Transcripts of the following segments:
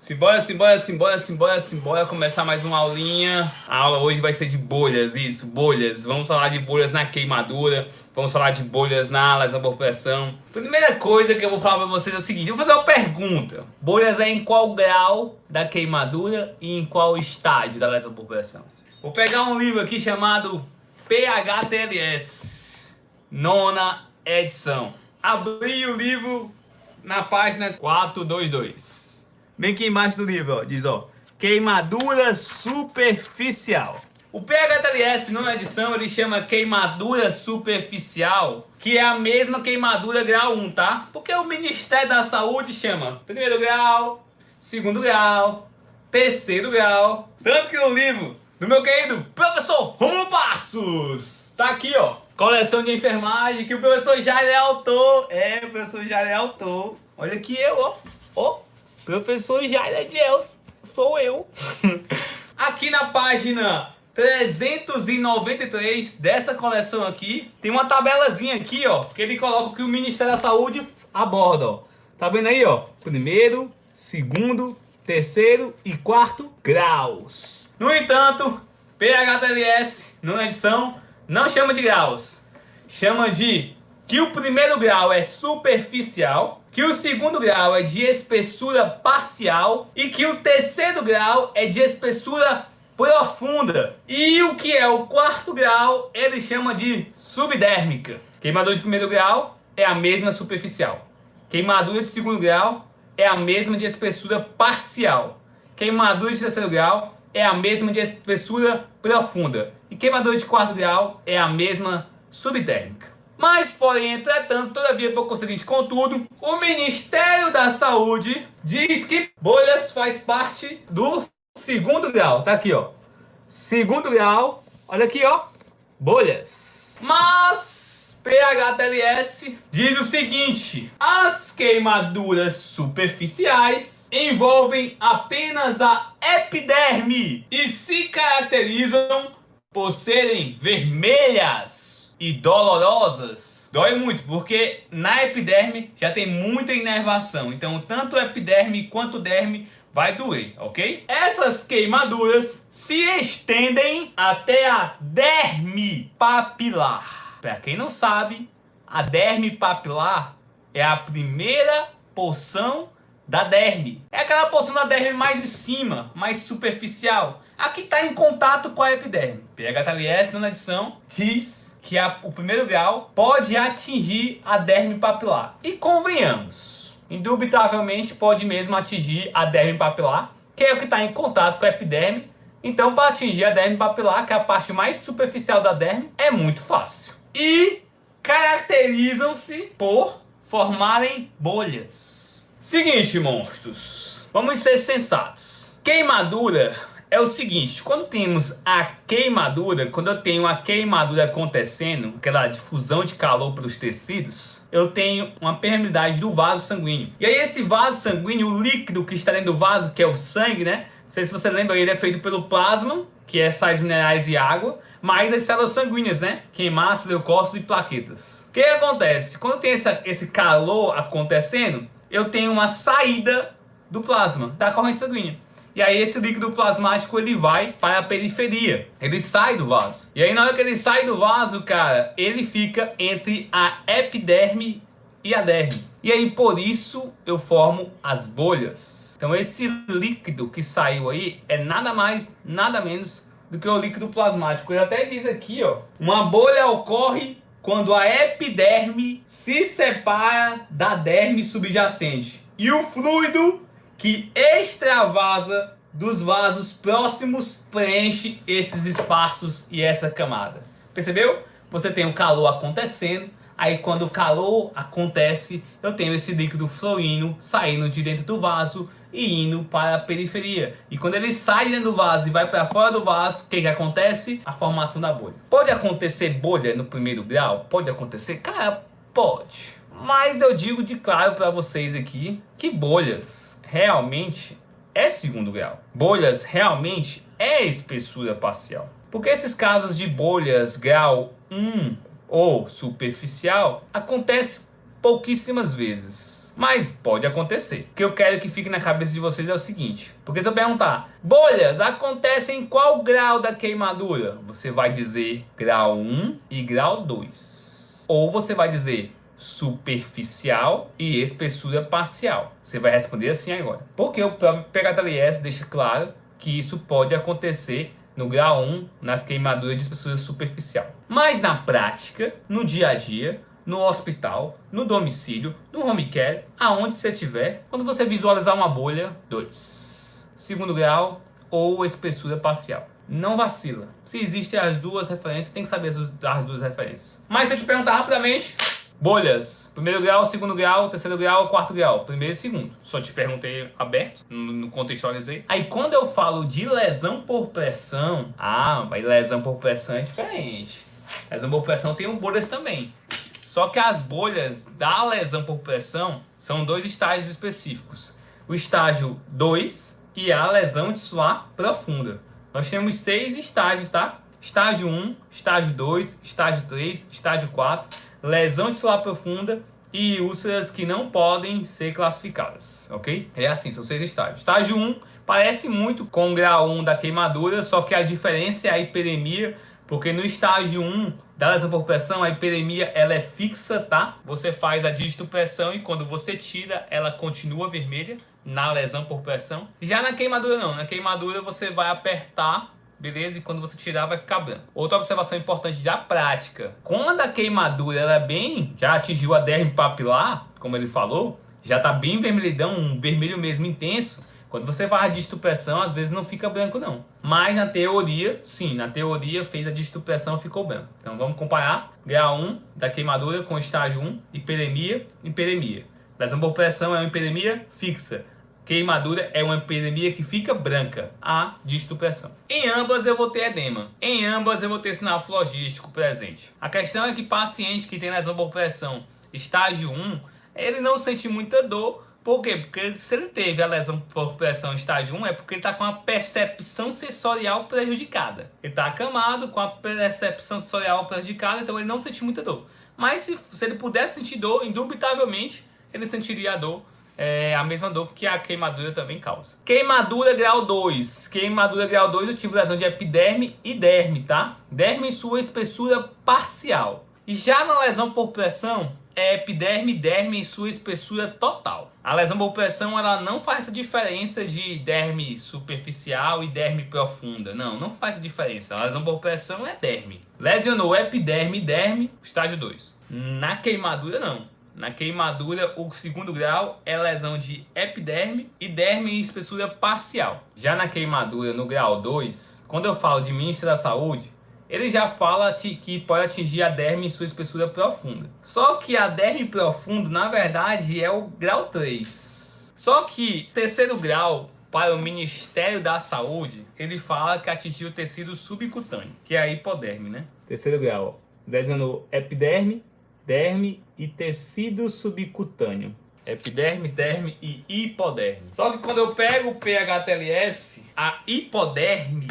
Simbora começar mais uma aulinha. A aula hoje vai ser de bolhas, isso, bolhas. Vamos falar de bolhas na queimadura, vamos falar de bolhas na lesão por pressão. Primeira coisa que eu vou falar pra vocês é o seguinte, eu vou fazer uma pergunta. Bolhas é em qual grau da queimadura e em qual estágio da lesão por pressão? Vou pegar um livro aqui chamado PHTLS, nona edição. Abri o livro na página 422. Bem aqui embaixo do livro, ó, diz, ó, queimadura superficial. O PHTLS, nona edição, ele chama queimadura superficial, que é a mesma queimadura grau 1, tá? Porque o Ministério da Saúde chama primeiro grau, segundo grau, terceiro grau. Tanto que no livro do meu querido professor Romulo Passos, tá aqui, ó, coleção de enfermagem, que o professor Jair é autor. O professor Jair é autor. Olha aqui eu, ó, professor Jair de Els, sou eu. Aqui na página 393 dessa coleção aqui, tem uma tabelazinha aqui, ó, que ele coloca que o Ministério da Saúde aborda, ó. Tá vendo aí, ó? Primeiro, segundo, terceiro e quarto graus. No entanto, PHTLS, nona edição, não chama de graus. Chama de que o primeiro grau é superficial, que o segundo grau é de espessura parcial e que o terceiro grau é de espessura profunda. E o que é o quarto grau, ele chama de subdérmica. Queimadura de primeiro grau é a mesma superficial. Queimadura de segundo grau é a mesma de espessura parcial. Queimadura de terceiro grau é a mesma de espessura profunda. E queimadura de quarto grau é a mesma subdérmica. Mas, porém, entretanto, todavia, por conseguinte, contudo, o Ministério da Saúde diz que bolhas faz parte do segundo grau. Tá aqui, ó. Segundo grau, olha aqui, ó. Bolhas. Mas PHTLS diz o seguinte: as queimaduras superficiais envolvem apenas a epiderme e se caracterizam por serem vermelhas e dolorosas. Dói muito, porque na epiderme já tem muita inervação. Então, tanto epiderme quanto derme vai doer, ok? Essas queimaduras se estendem até a derme papilar. Para quem não sabe, a derme papilar é a primeira porção da derme. É aquela porção da derme mais de cima, mais superficial. Aqui está em contato com a epiderme. PHTLS, nona edição, diz que o primeiro grau pode atingir a derme papilar. E convenhamos, indubitavelmente pode mesmo atingir a derme papilar, que é o que está em contato com a epiderme. Então, para atingir a derme papilar, que é a parte mais superficial da derme, é muito fácil. E caracterizam-se por formarem bolhas. Seguinte, monstros, vamos ser sensatos. Queimadura é o seguinte, quando temos a queimadura, quando eu tenho a queimadura acontecendo, aquela difusão de calor pelos tecidos, eu tenho uma permeabilidade do vaso sanguíneo. E aí esse vaso sanguíneo, o líquido que está dentro do vaso, que é o sangue, né? Não sei se você lembra, ele é feito pelo plasma, que é sais minerais e água, mais as células sanguíneas, né? Que é massa, leucócitos e plaquetas. O que acontece? Quando tem esse calor acontecendo, eu tenho uma saída do plasma, da corrente sanguínea. E aí esse líquido plasmático ele vai para a periferia, ele sai do vaso. E aí na hora que ele sai do vaso, cara, ele fica entre a epiderme e a derme. E aí por isso eu formo as bolhas. Então esse líquido que saiu aí é nada mais, nada menos do que o líquido plasmático. Ele até diz aqui, ó, uma bolha ocorre quando a epiderme se separa da derme subjacente. E o fluido que extravasa dos vasos próximos preenche esses espaços e essa camada. Percebeu? Você tem o calor acontecendo, aí quando o calor acontece, eu tenho esse líquido fluindo, saindo de dentro do vaso e indo para a periferia. E quando ele sai dentro do vaso e vai para fora do vaso, o que acontece? A formação da bolha. Pode acontecer bolha no primeiro grau? Pode acontecer? Cara, pode. Mas eu digo de claro para vocês aqui que bolhas realmente é segundo grau. Bolhas realmente é espessura parcial. Porque esses casos de bolhas grau 1 ou superficial acontecem pouquíssimas vezes. Mas pode acontecer. O que eu quero que fique na cabeça de vocês é o seguinte. Porque se eu perguntar, bolhas acontecem em qual grau da queimadura? Você vai dizer grau 1 e grau 2. Ou você vai dizer superficial e espessura parcial. Você vai responder assim agora. Porque o próprio PHTLS deixa claro que isso pode acontecer no grau 1, nas queimaduras de espessura superficial. Mas na prática, no dia a dia, no hospital, no domicílio, no home care, aonde você estiver, quando você visualizar uma bolha, 2. Segundo grau ou espessura parcial. Não vacila. Se existem as duas referências, tem que saber as duas referências. Mas se eu te perguntar rapidamente, bolhas, primeiro grau, segundo grau, terceiro grau, quarto grau, primeiro e segundo. Só te perguntei aberto, no contextualizei. Aí quando eu falo de lesão por pressão, mas lesão por pressão é diferente. Lesão por pressão tem bolhas também. Só que as bolhas da lesão por pressão são 2 estágios específicos. O estágio 2 e a lesão tissular profunda. Nós temos 6 estágios, tá? Estágio 1, estágio 2, estágio 3, estágio 4... lesão tissular profunda e úlceras que não podem ser classificadas, ok? É assim, são 6 estágios. Estágio 1 parece muito com o grau 1 da queimadura, só que a diferença é a hiperemia, porque no estágio 1 da lesão por pressão, a hiperemia ela é fixa, tá? Você faz a digitopressão e quando você tira, ela continua vermelha na lesão por pressão. Já na queimadura não, na queimadura você vai apertar, beleza? E quando você tirar vai ficar branco. Outra observação importante da prática. Quando a queimadura ela já atingiu a derme papilar, como ele falou, já tá bem vermelhidão, um vermelho mesmo intenso. Quando você faz a digitopressão, às vezes não fica branco não. Mas na teoria, sim, na teoria fez a digitopressão, ficou branco. Então vamos comparar grau 1 da queimadura com estágio 1, hiperemia, hiperemia. Lesão por pressão é uma hiperemia fixa. Queimadura é uma hiperemia que fica branca, a digitopressão. Em ambas eu vou ter edema. Em ambas eu vou ter sinal flogístico presente. A questão é que paciente que tem lesão por pressão estágio 1, ele não sente muita dor. Por quê? Porque se ele teve a lesão por pressão estágio 1, é porque ele está com a percepção sensorial prejudicada. Ele está acamado com a percepção sensorial prejudicada, então ele não sente muita dor. Mas se ele pudesse sentir dor, indubitavelmente ele sentiria a dor. A mesma dor que a queimadura também causa. Queimadura grau 2. Queimadura grau 2 eu tive lesão de epiderme e derme, tá? Derme em sua espessura parcial. E já na lesão por pressão, é epiderme e derme em sua espessura total. A lesão por pressão ela não faz essa diferença de derme superficial e derme profunda. Não faz essa diferença. A lesão por pressão é derme. Lesionou epiderme e derme, estágio 2. Na queimadura não. Na queimadura, o segundo grau é lesão de epiderme e derme em espessura parcial. Já na queimadura, no grau 2, quando eu falo de Ministério da Saúde, ele já fala que pode atingir a derme em sua espessura profunda. Só que a derme profundo, na verdade, é o grau 3. Só que terceiro grau, para o Ministério da Saúde, ele fala que atingiu o tecido subcutâneo, que é a hipoderme, né? Terceiro grau, lesionou epiderme, derme e tecido subcutâneo. Epiderme, derme e hipoderme. Só que quando eu pego o PHTLS, a hipoderme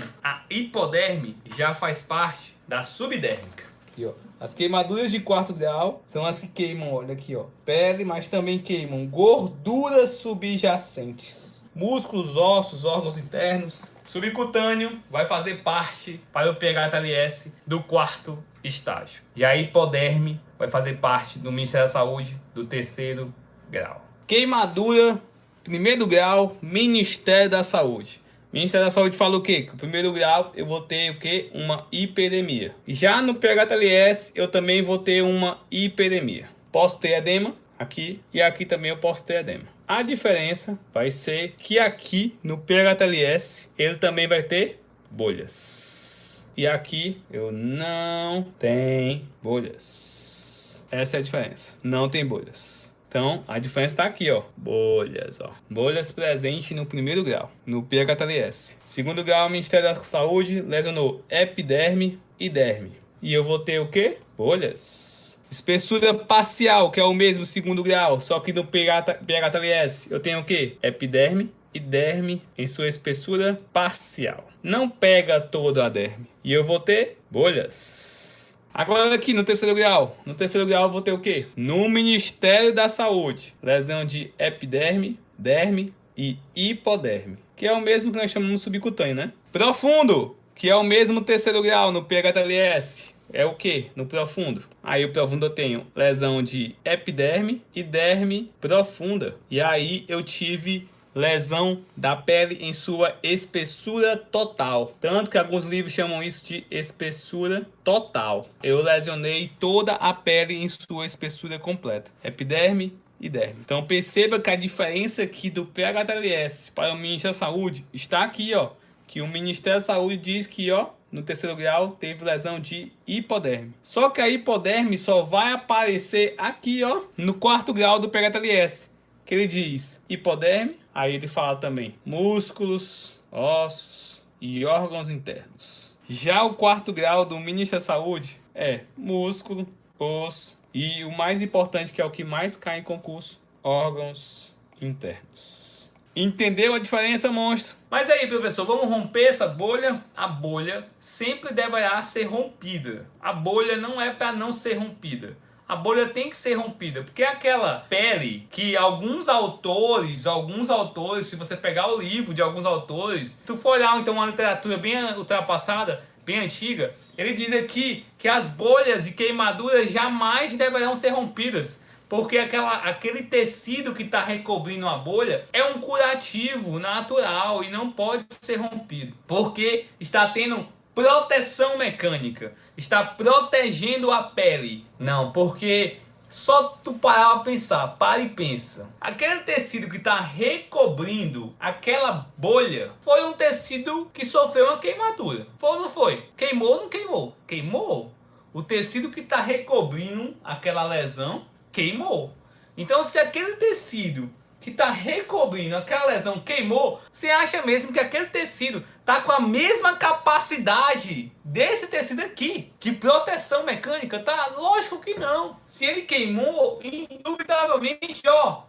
já faz parte da subdérmica. Aqui, ó. As queimaduras de quarto grau são as que queimam, olha aqui, ó, pele, mas também queimam gorduras subjacentes, músculos, ossos, órgãos internos. Subcutâneo vai fazer parte para o PHTLS do quarto estágio. E a hipoderme vai fazer parte do Ministério da Saúde do terceiro grau. Queimadura, primeiro grau, Ministério da Saúde. Ministério da Saúde fala o quê? Que o primeiro grau eu vou ter o quê? Uma hiperemia. Já no PHTLS eu também vou ter uma hiperemia. Posso ter edema aqui e aqui também eu posso ter edema. A diferença vai ser que aqui no PHTLS ele também vai ter bolhas. E aqui eu não tenho bolhas. Essa é a diferença. Não tem bolhas. Então a diferença está aqui, ó. Bolhas, ó. Bolhas presentes no primeiro grau, no PHTLS. Segundo grau, Ministério da Saúde lesionou epiderme e derme. E eu vou ter o quê? Bolhas. Espessura parcial, que é o mesmo segundo grau, só que no PHTLS eu tenho o quê? Epiderme e derme em sua espessura parcial. Não pega toda a derme. E eu vou ter bolhas. Agora aqui no terceiro grau. No terceiro grau eu vou ter o quê? No Ministério da Saúde. Lesão de epiderme, derme e hipoderme. Que é o mesmo que nós chamamos de subcutâneo, né? Profundo, que é o mesmo terceiro grau no PHTLS. É o que? No profundo. Aí o profundo eu tenho lesão de epiderme e derme profunda. E aí eu tive lesão da pele em sua espessura total. Tanto que alguns livros chamam isso de espessura total. Eu lesionei toda a pele em sua espessura completa. Epiderme e derme. Então perceba que a diferença aqui do PHTLS para o Ministério da Saúde está aqui, ó. Que o Ministério da Saúde diz que, ó, no terceiro grau teve lesão de hipoderme. Só que a hipoderme só vai aparecer aqui, ó, no quarto grau do PHTLS. Que ele diz hipoderme, aí ele fala também músculos, ossos e órgãos internos. Já o quarto grau do Ministério da Saúde é músculo, osso e o mais importante, que é o que mais cai em concurso, órgãos internos. Entendeu a diferença, monstro? Mas aí, professor, vamos romper essa bolha? A bolha sempre deverá ser rompida. A bolha não é para não ser rompida. A bolha tem que ser rompida, porque é aquela pele que alguns autores, se você pegar o livro de alguns autores, se tu for olhar então uma literatura bem ultrapassada, bem antiga, ele diz aqui que as bolhas e queimaduras jamais deverão ser rompidas. Porque aquele tecido que está recobrindo a bolha é um curativo natural e não pode ser rompido. Porque está tendo proteção mecânica. Está protegendo a pele. Não, porque só tu parar a pensar, para e pensa. Aquele tecido que está recobrindo aquela bolha foi um tecido que sofreu uma queimadura. Foi ou não foi? Queimou ou não queimou? Queimou. O tecido que está recobrindo aquela lesão queimou. Então, se aquele tecido que está recobrindo aquela lesão queimou, você acha mesmo que aquele tecido está com a mesma capacidade desse tecido aqui de proteção mecânica? Tá? Lógico que não. Se ele queimou, indubitavelmente, ó,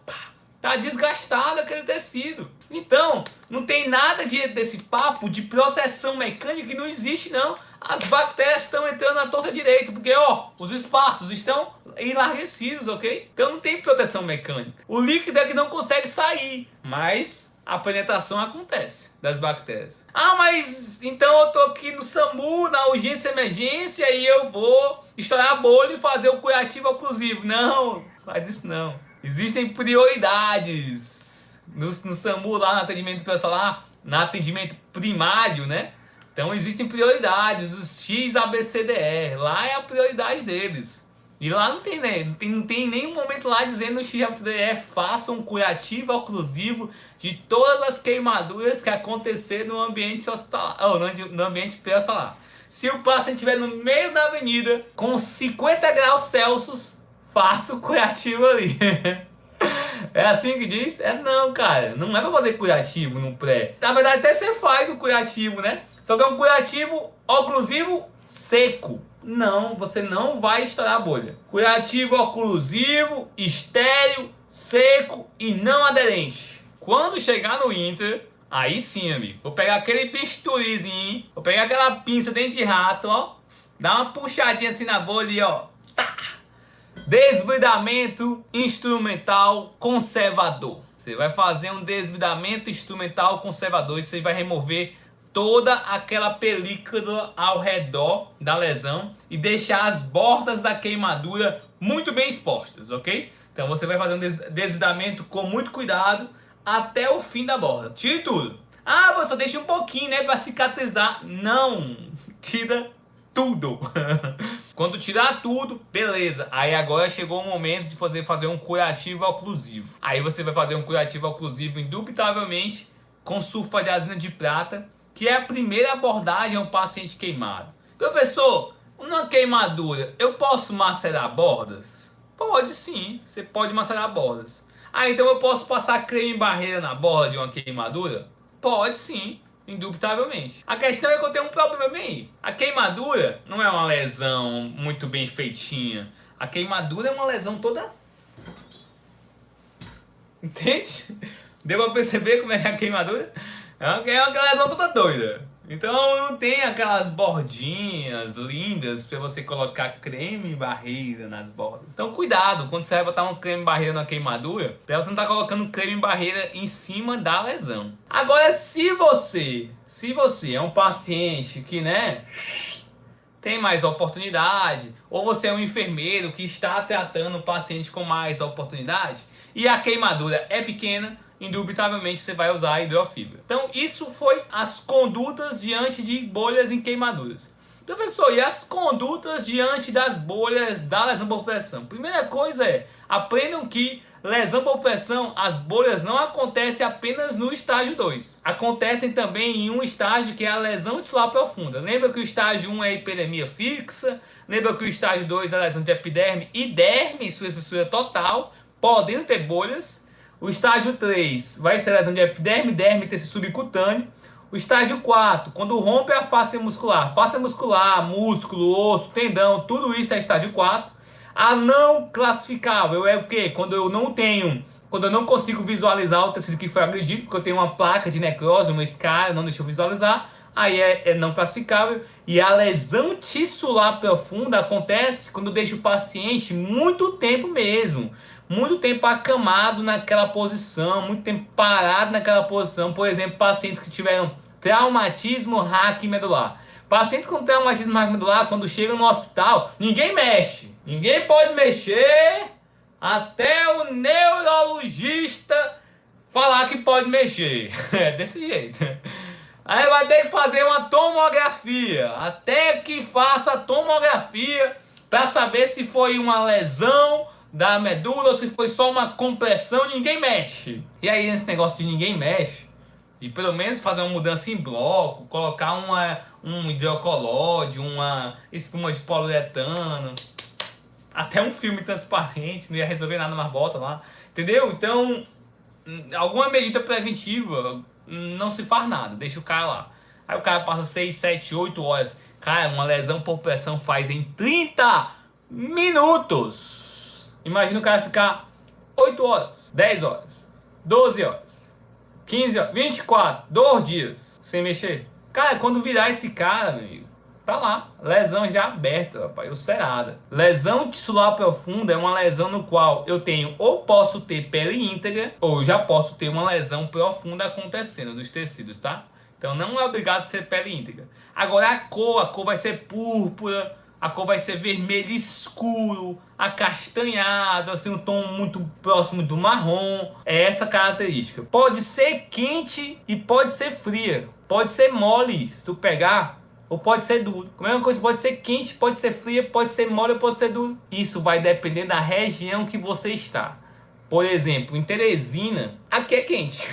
tá desgastado aquele tecido. Então, não tem nada desse papo de proteção mecânica que não existe, não. As bactérias estão entrando na torta direito, porque, ó, os espaços estão enlarguecidos, ok? Então não tem proteção mecânica. O líquido é que não consegue sair, mas a penetração acontece das bactérias. Ah, mas então eu tô aqui no SAMU, na urgência e emergência, e eu vou estourar a bolha e fazer o curativo oclusivo. Não, faz isso não. Existem prioridades no SAMU, lá no atendimento pessoal, lá no atendimento primário, né? Então existem prioridades, os X, A, B, C, D, E. Lá é a prioridade deles. E lá não tem, né? não tem nenhum momento lá dizendo no X, A, B, C, D, E, faça um curativo oclusivo de todas as queimaduras que acontecer no ambiente hospitalar, ou no ambiente pré-hospitalar. Se o paciente estiver no meio da avenida com 50 graus Celsius, faça o curativo ali. É assim que diz? É não, cara. Não é pra fazer curativo no pré. Na verdade, até você faz o curativo, né? Só que é um curativo oclusivo seco. Não, você não vai estourar a bolha. Curativo oclusivo, estéril, seco e não aderente. Quando chegar no Inter, aí sim, amigo. Vou pegar aquele bisturizinho, vou pegar aquela pinça dente de rato, ó. Dar uma puxadinha assim na bolha e ó. Tá! Desbridamento instrumental conservador. Você vai fazer um desbridamento instrumental conservador e você vai remover toda aquela película ao redor da lesão e deixar as bordas da queimadura muito bem expostas, ok? Então você vai fazer um desbridamento com muito cuidado até o fim da borda. Tire tudo. Ah, você só deixa um pouquinho, né, para cicatrizar. Não, tira tudo. Quando tirar tudo, beleza. Aí agora chegou o momento de fazer um curativo oclusivo. Aí você vai fazer um curativo oclusivo indubitavelmente com sulfadiazina de prata, que é a primeira abordagem a um paciente queimado. Professor, uma queimadura, eu posso macerar bordas? Pode sim, você pode macerar bordas. Ah, então eu posso passar creme barreira na borda de uma queimadura? Pode sim, indubitavelmente. A questão é que eu tenho um problema aí. A queimadura não é uma lesão muito bem feitinha. A queimadura é uma lesão toda... Entende? Deu pra perceber como é que é a queimadura? É uma lesão toda doida. Então não tem aquelas bordinhas lindas para você colocar creme barreira nas bordas. Então cuidado quando você vai botar um creme barreira na queimadura, para você não estar colocando creme barreira em cima da lesão. Agora se você é um paciente que, né, tem mais oportunidade, ou você é um enfermeiro que está tratando o paciente com mais oportunidade e a queimadura é pequena, indubitavelmente você vai usar a hidrofibra. Então isso foi as condutas diante de bolhas em queimaduras. Professor, e as condutas diante das bolhas da lesão por pressão? Primeira coisa é, aprendam que lesão por pressão, as bolhas não acontecem apenas no estágio 2. Acontecem também em um estágio que é a lesão tissular profunda. Lembra que o estágio 1 é a hiperemia fixa? Lembra que o estágio 2 é a lesão de epiderme e derme em sua espessura total, podendo ter bolhas. O estágio 3 vai ser a lesão de epiderme, derme e tecido subcutâneo. O estágio 4, quando rompe a face muscular, músculo, osso, tendão, tudo isso é estágio 4. A não classificável é o quê? Quando eu não consigo visualizar o tecido que foi agredido, porque eu tenho uma placa de necrose, uma escara, não deixa eu visualizar, aí é não classificável. E a lesão tissular profunda acontece quando eu deixo o paciente muito tempo mesmo, muito tempo acamado naquela posição, muito tempo parado naquela posição. Por exemplo, pacientes que tiveram traumatismo raquimedular. Pacientes com traumatismo raquimedular, quando chegam no hospital, ninguém mexe. Ninguém pode mexer até o neurologista falar que pode mexer. É desse jeito. Aí vai ter que fazer uma tomografia. Até que faça a tomografia para saber se foi uma lesão da medula ou se foi só uma compressão, ninguém mexe. E aí nesse negócio de ninguém mexe, de pelo menos fazer uma mudança em bloco, colocar um hidrocolóide, uma espuma de poliuretano, até um filme transparente, não ia resolver nada, mas bota lá, entendeu? Então, alguma medida preventiva, não se faz nada, deixa o cara lá. Aí o cara passa 6, 7, 8 horas. Cara, uma lesão por pressão faz em 30 minutos. Imagina o cara ficar 8 horas, 10 horas, 12 horas, 15 horas, 24, 2 dias sem mexer. Cara, quando virar esse cara, meu amigo, tá lá, lesão já aberta, rapaz, ulcerada. Lesão tissular profunda é uma lesão no qual eu tenho ou posso ter pele íntegra ou já posso ter uma lesão profunda acontecendo dos tecidos, tá? Então não é obrigado a ser pele íntegra. Agora a cor vai ser púrpura, a cor vai ser vermelho escuro, acastanhado, assim, um tom muito próximo do marrom. É essa característica. Pode ser quente e pode ser fria. Pode ser mole, se tu pegar, ou pode ser duro. A mesma coisa, pode ser quente, pode ser fria, pode ser mole ou pode ser duro. Isso vai depender da região que você está. Por exemplo, em Teresina, aqui é quente.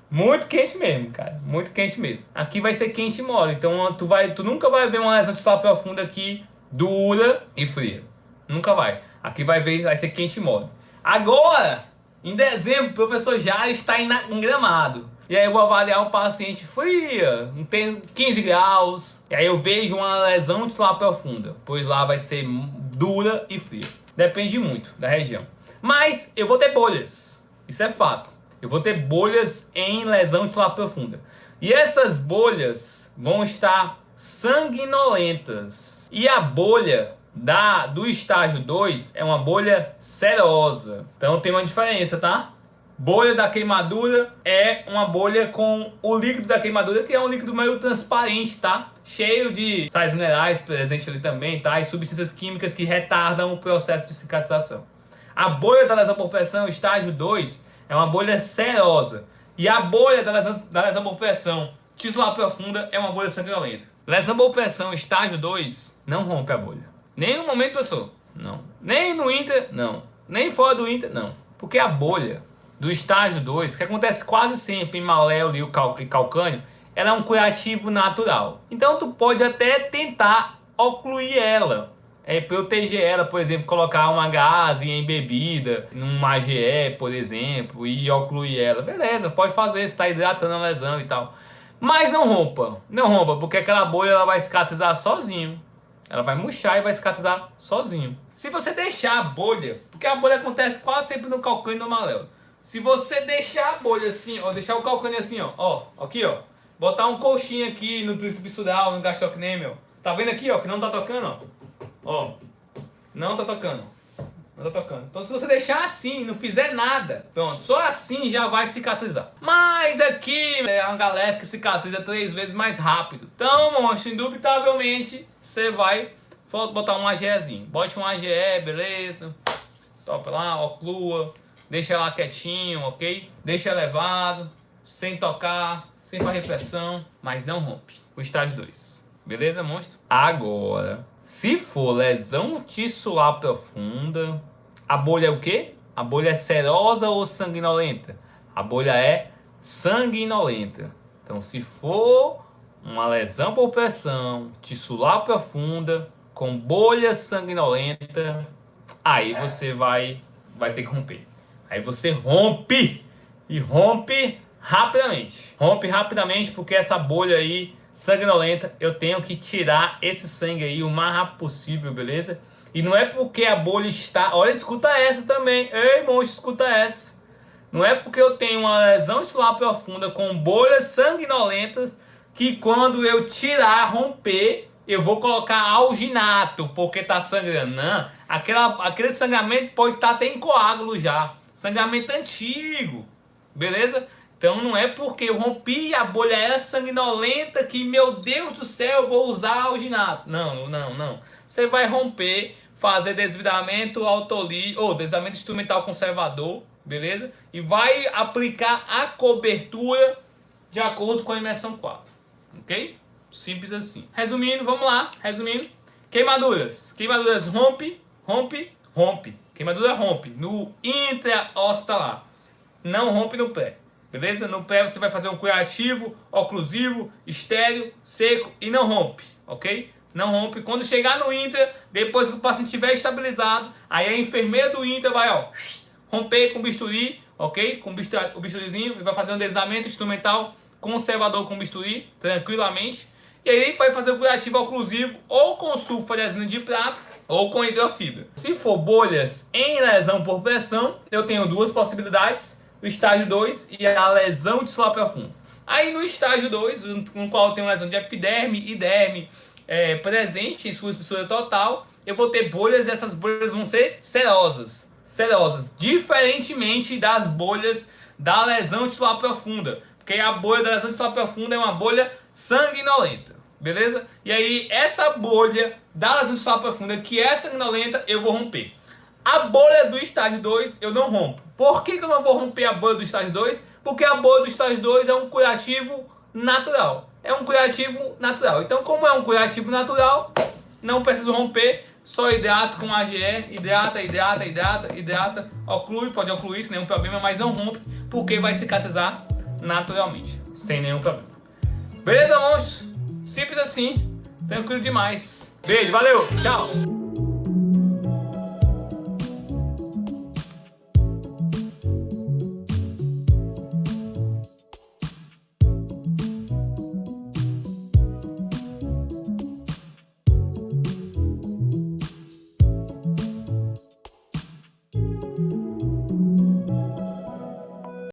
Muito quente mesmo, cara. Muito quente mesmo. Aqui vai ser quente e mole. Então tu nunca vai ver uma lesão tissular profunda aqui dura e fria. Nunca vai. Aqui vai ser quente e mole. Agora, em dezembro, o professor já está em Gramado. E aí eu vou avaliar um paciente fria, tem 15 graus. E aí eu vejo uma lesão tissular profunda, pois lá vai ser dura e fria. Depende muito da região. Mas eu vou ter bolhas. Isso é fato. Eu vou ter bolhas em lesão tissular profunda. E essas bolhas vão estar sanguinolentas. E a bolha do estágio 2 é uma bolha serosa. Então tem uma diferença, tá? Bolha da queimadura é uma bolha com o líquido da queimadura, que é um líquido meio transparente, tá? Cheio de sais minerais presentes ali também, tá? E substâncias químicas que retardam o processo de cicatrização. A bolha da lesão por pressão, estágio 2, é uma bolha serosa. E a bolha da lesão por pressão tissular profunda é uma bolha sanguinolenta. Lesão por pressão, estágio 2, não rompe a bolha. Nem no momento, professor, não. Nem no Inter, não. Nem fora do Inter, não. Porque a bolha do estágio 2, que acontece quase sempre em maléolo e calcânio, ela é um curativo natural. Então tu pode até tentar ocluir ela. Proteger ela, por exemplo, colocar uma gase em bebida, numa AGE, por exemplo, e ocluir ela. Beleza, pode fazer, você está hidratando a lesão e tal. Mas não rompa, porque aquela bolha ela vai cicatrizar sozinho. Ela vai murchar e vai cicatrizar sozinho. Se você deixar a bolha, porque a bolha acontece quase sempre no calcânio e no maléolo. Se você deixar a bolha assim, ó, deixar o calcânio assim, ó, aqui, ó, botar um colchinho aqui no tríceps sural, no gastrocnêmio. Tá vendo aqui, ó, que não tá tocando, ó. Não tá tocando. Não tá tocando. Então se você deixar assim, não fizer nada, pronto, só assim já vai cicatrizar. Mas aqui é uma galera que cicatriza 3 vezes mais rápido. Então, monstro, indubitavelmente, você vai botar um AGEzinho. Bote um AGE, beleza? Topa lá, oclua. Deixa lá quietinho, ok? Deixa elevado, sem tocar, sem fazer pressão, mas não rompe. O estágio 2. Beleza, monstro? Agora, se for lesão tissular profunda, a bolha é o quê? A bolha é serosa ou sanguinolenta? A bolha é sanguinolenta. Então, se for uma lesão por pressão tissular profunda com bolha sanguinolenta, aí você vai ter que romper. Aí você rompe e rompe rapidamente. Rompe rapidamente porque essa bolha aí sanguinolenta, eu tenho que tirar esse sangue aí o mais rápido possível, beleza? E não é porque a bolha está... Olha, escuta essa também. Ei, monstro, escuta essa. Não é porque eu tenho uma lesão tissular profunda com bolhas sanguinolentas que quando eu tirar, romper, eu vou colocar alginato porque tá sangrando. Não, aquele sangramento pode estar até em coágulo já. Sangramento antigo, beleza? Então não é porque eu rompi a bolha era sanguinolenta que, meu Deus do céu, eu vou usar alginato. Não, não, não. Você vai romper, fazer desvidamento ou desvidamento instrumental conservador, beleza? E vai aplicar a cobertura de acordo com a imersão 4, ok? Simples assim. Resumindo, vamos lá. Resumindo, queimaduras. Queimaduras rompe. Queimadura rompe no intra-hospitalar. Não rompe no pré. Beleza? No pré você vai fazer um curativo, oclusivo, estéreo, seco e não rompe. Ok? Não rompe. Quando chegar no intra, depois que o paciente estiver estabilizado, aí a enfermeira do intra vai, ó, romper com bisturi, ok? Com o bisturizinho e vai fazer um desdamento instrumental conservador com bisturi, tranquilamente. E aí vai fazer o curativo oclusivo ou com sulfarizina de prata ou com hidrofibra. Se for bolhas em lesão por pressão, eu tenho duas possibilidades, o estágio 2 e a lesão tissular profunda. Aí no estágio 2, no qual eu tenho lesão de epiderme e derme presente em sua espessura total, eu vou ter bolhas e essas bolhas vão ser serosas. Diferentemente das bolhas da lesão tissular profunda. Porque a bolha da lesão tissular profunda é uma bolha sanguinolenta. Beleza? E aí, essa bolha da lesão tissular profunda, que é sanguinolenta, eu vou romper. A bolha do estágio 2, eu não rompo. Por que eu não vou romper a bolha do estágio 2? Porque a bolha do estágio 2 é um curativo natural. É um curativo natural. Então, como é um curativo natural, não preciso romper. Só hidrato com AGE, hidrata, oclui, pode ocluir sem nenhum problema, mas não rompe, porque vai cicatrizar naturalmente, sem nenhum problema. Beleza, monstros? Simples assim, tranquilo demais. Beijo, valeu, tchau!